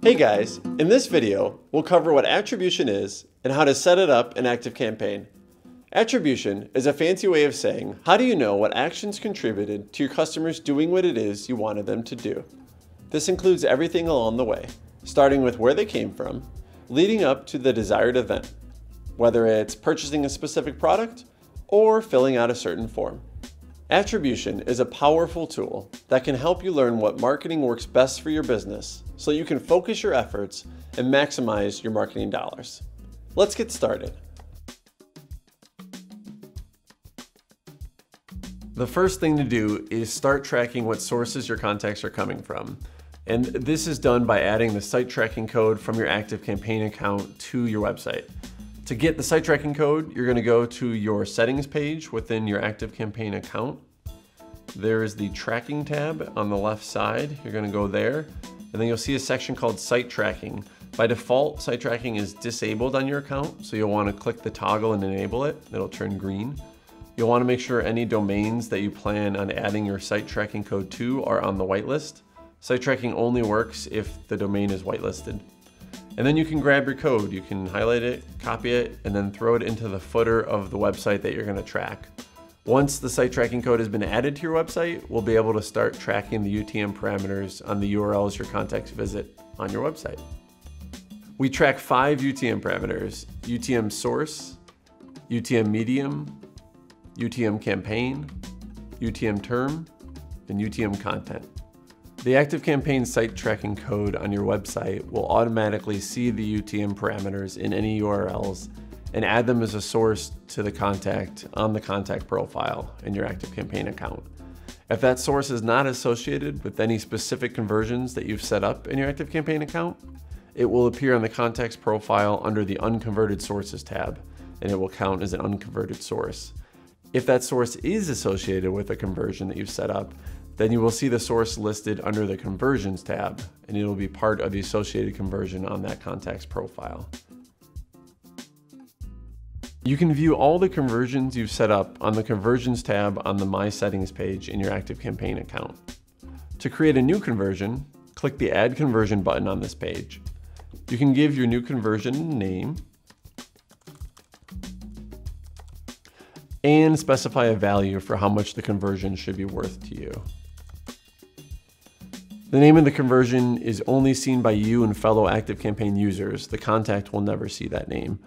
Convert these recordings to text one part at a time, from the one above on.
Hey guys, in this video, we'll cover what attribution is and how to set it up in ActiveCampaign. Attribution is a fancy way of saying, how do you know what actions contributed to your customers doing what it is you wanted them to do? This includes everything along the way, starting with where they came from, leading up to the desired event, whether it's purchasing a specific product or filling out a certain form. Attribution is a powerful tool that can help you learn what marketing works best for your business so you can focus your efforts and maximize your marketing dollars. Let's get started. The first thing to do is start tracking what sources your contacts are coming from. And this is done by adding the site tracking code from your ActiveCampaign account to your website. To get the site tracking code, you're going to go to your settings page within your ActiveCampaign account. There is the tracking tab on the left side. You're going to go there, and then you'll see a section called site tracking. By default, site tracking is disabled on your account, so you'll want to click the toggle and enable it. It'll turn green. You'll want to make sure any domains that you plan on adding your site tracking code to are on the whitelist. Site tracking only works if the domain is whitelisted. And then you can grab your code. You can highlight it, copy it, and then throw it into the footer of the website that you're going to track. Once the site tracking code has been added to your website, we'll be able to start tracking the UTM parameters on the URLs your contacts visit on your website. We track 5 UTM parameters: UTM source, UTM medium, UTM campaign, UTM term, and UTM content. The ActiveCampaign site tracking code on your website will automatically see the UTM parameters in any URLs and add them as a source to the contact on the contact profile in your ActiveCampaign account. If that source is not associated with any specific conversions that you've set up in your ActiveCampaign account, it will appear on the contact's profile under the Unconverted Sources tab, and it will count as an unconverted source. If that source is associated with a conversion that you've set up, then you will see the source listed under the Conversions tab, and it will be part of the associated conversion on that contact's profile. You can view all the conversions you've set up on the Conversions tab on the My Settings page in your ActiveCampaign account. To create a new conversion, click the Add Conversion button on this page. You can give your new conversion a name and specify a value for how much the conversion should be worth to you. The name of the conversion is only seen by you and fellow ActiveCampaign users. The contact will never see that name.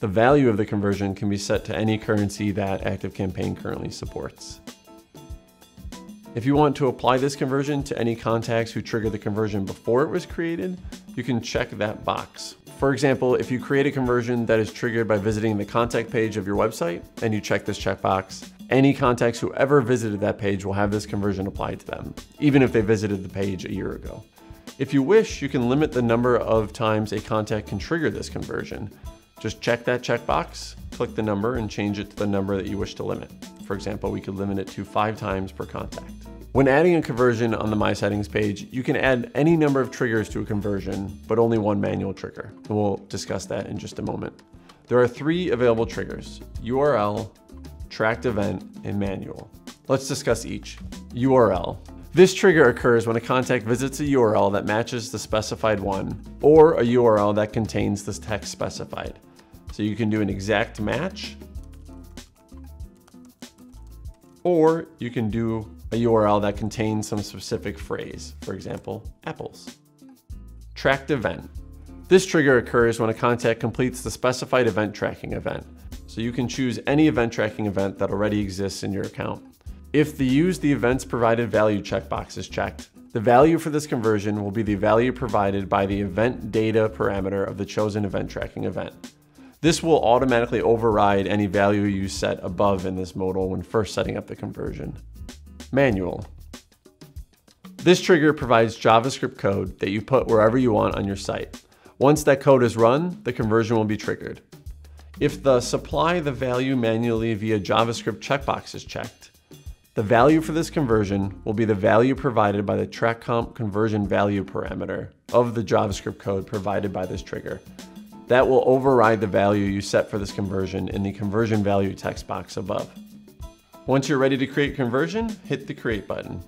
The value of the conversion can be set to any currency that ActiveCampaign currently supports. If you want to apply this conversion to any contacts who triggered the conversion before it was created, you can check that box. For example, if you create a conversion that is triggered by visiting the contact page of your website and you check this checkbox, any contacts who ever visited that page will have this conversion applied to them, even if they visited the page a year ago. If you wish, you can limit the number of times a contact can trigger this conversion. Just check that checkbox, click the number, and change it to the number that you wish to limit. For example, we could limit it to 5 times per contact. When adding a conversion on the My Settings page, you can add any number of triggers to a conversion, but only one manual trigger. And we'll discuss that in just a moment. There are 3 available triggers: URL, tracked event, and manual. Let's discuss each. URL. This trigger occurs when a contact visits a URL that matches the specified one, or a URL that contains the text specified. So you can do an exact match, or you can do a URL that contains some specific phrase, for example, apples. Tracked event. This trigger occurs when a contact completes the specified event tracking event. So you can choose any event tracking event that already exists in your account. If the Use the Events Provided Value checkbox is checked, the value for this conversion will be the value provided by the event data parameter of the chosen event tracking event. This will automatically override any value you set above in this modal when first setting up the conversion. Manual. This trigger provides JavaScript code that you put wherever you want on your site. Once that code is run, the conversion will be triggered. If the Supply the value manually via JavaScript checkbox is checked, the value for this conversion will be the value provided by the TrackComp conversion value parameter of the JavaScript code provided by this trigger. That will override the value you set for this conversion in the conversion value text box above. Once you're ready to create conversion, hit the Create button.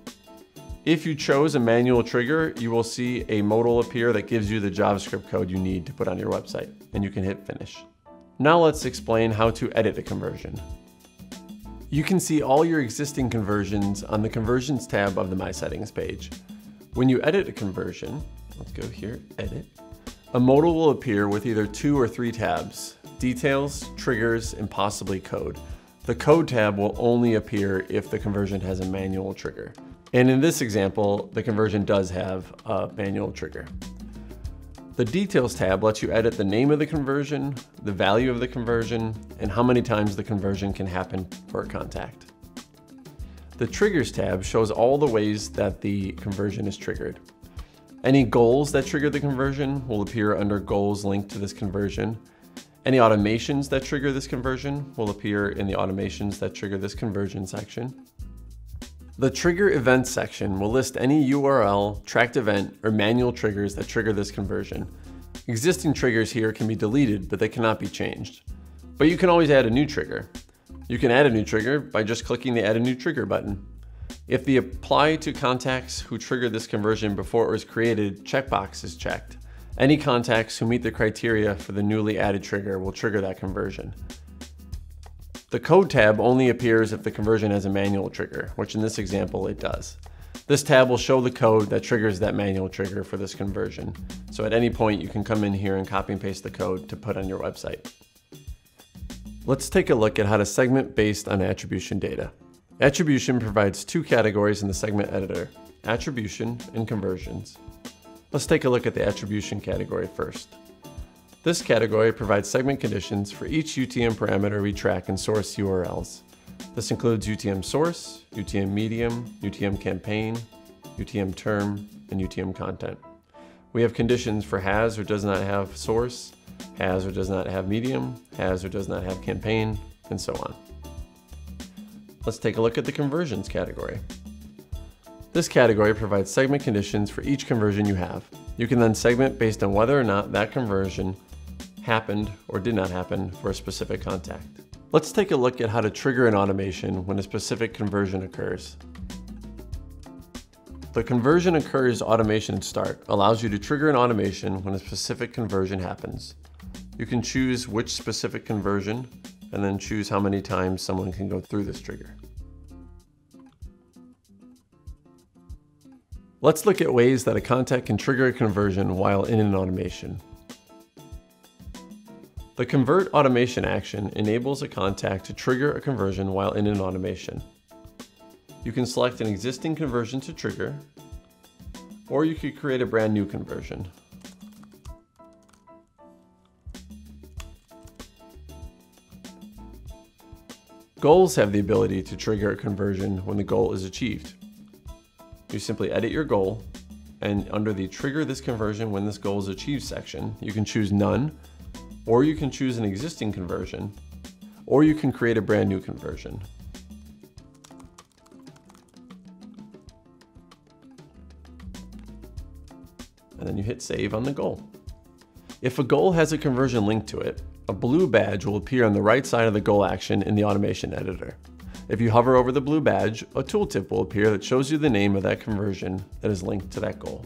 If you chose a manual trigger, you will see a modal appear that gives you the JavaScript code you need to put on your website, and you can hit finish. Now let's explain how to edit a conversion. You can see all your existing conversions on the Conversions tab of the My Settings page. When you edit a conversion, let's go here, Edit, a modal will appear with either 2 or 3 tabs: Details, Triggers, and possibly Code. The Code tab will only appear if the conversion has a manual trigger. And in this example, the conversion does have a manual trigger. The Details tab lets you edit the name of the conversion, the value of the conversion, and how many times the conversion can happen for a contact. The Triggers tab shows all the ways that the conversion is triggered. Any goals that trigger the conversion will appear under goals linked to this conversion. Any automations that trigger this conversion will appear in the automations that trigger this conversion section. The Trigger Events section will list any URL, tracked event, or manual triggers that trigger this conversion. Existing triggers here can be deleted, but they cannot be changed. But you can always add a new trigger. You can add a new trigger by just clicking the Add a New Trigger button. If the Apply to Contacts who triggered this conversion before it was created checkbox is checked, any contacts who meet the criteria for the newly added trigger will trigger that conversion. The Code tab only appears if the conversion has a manual trigger, which in this example it does. This tab will show the code that triggers that manual trigger for this conversion. So at any point you can come in here and copy and paste the code to put on your website. Let's take a look at how to segment based on attribution data. Attribution provides 2 categories in the segment editor: attribution and conversions. Let's take a look at the attribution category first. This category provides segment conditions for each UTM parameter we track in source URLs. This includes UTM source, UTM medium, UTM campaign, UTM term, and UTM content. We have conditions for has or does not have source, has or does not have medium, has or does not have campaign, and so on. Let's take a look at the conversions category. This category provides segment conditions for each conversion you have. You can then segment based on whether or not that conversion happened or did not happen for a specific contact. Let's take a look at how to trigger an automation when a specific conversion occurs. The Conversion Occurs automation start allows you to trigger an automation when a specific conversion happens. You can choose which specific conversion and then choose how many times someone can go through this trigger. Let's look at ways that a contact can trigger a conversion while in an automation. The Convert automation action enables a contact to trigger a conversion while in an automation. You can select an existing conversion to trigger, or you could create a brand new conversion. Goals have the ability to trigger a conversion when the goal is achieved. You simply edit your goal, and under the Trigger this conversion when this goal is achieved section, you can choose None, or you can choose an existing conversion, or you can create a brand new conversion. And then you hit Save on the goal. If a goal has a conversion linked to it, a blue badge will appear on the right side of the goal action in the automation editor. If you hover over the blue badge, a tooltip will appear that shows you the name of that conversion that is linked to that goal.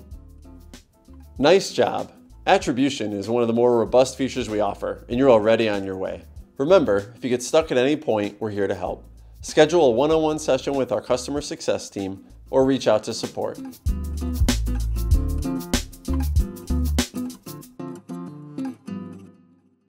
Nice job! Attribution is one of the more robust features we offer, and you're already on your way. Remember, if you get stuck at any point, we're here to help. Schedule a one-on-one session with our customer success team or reach out to support.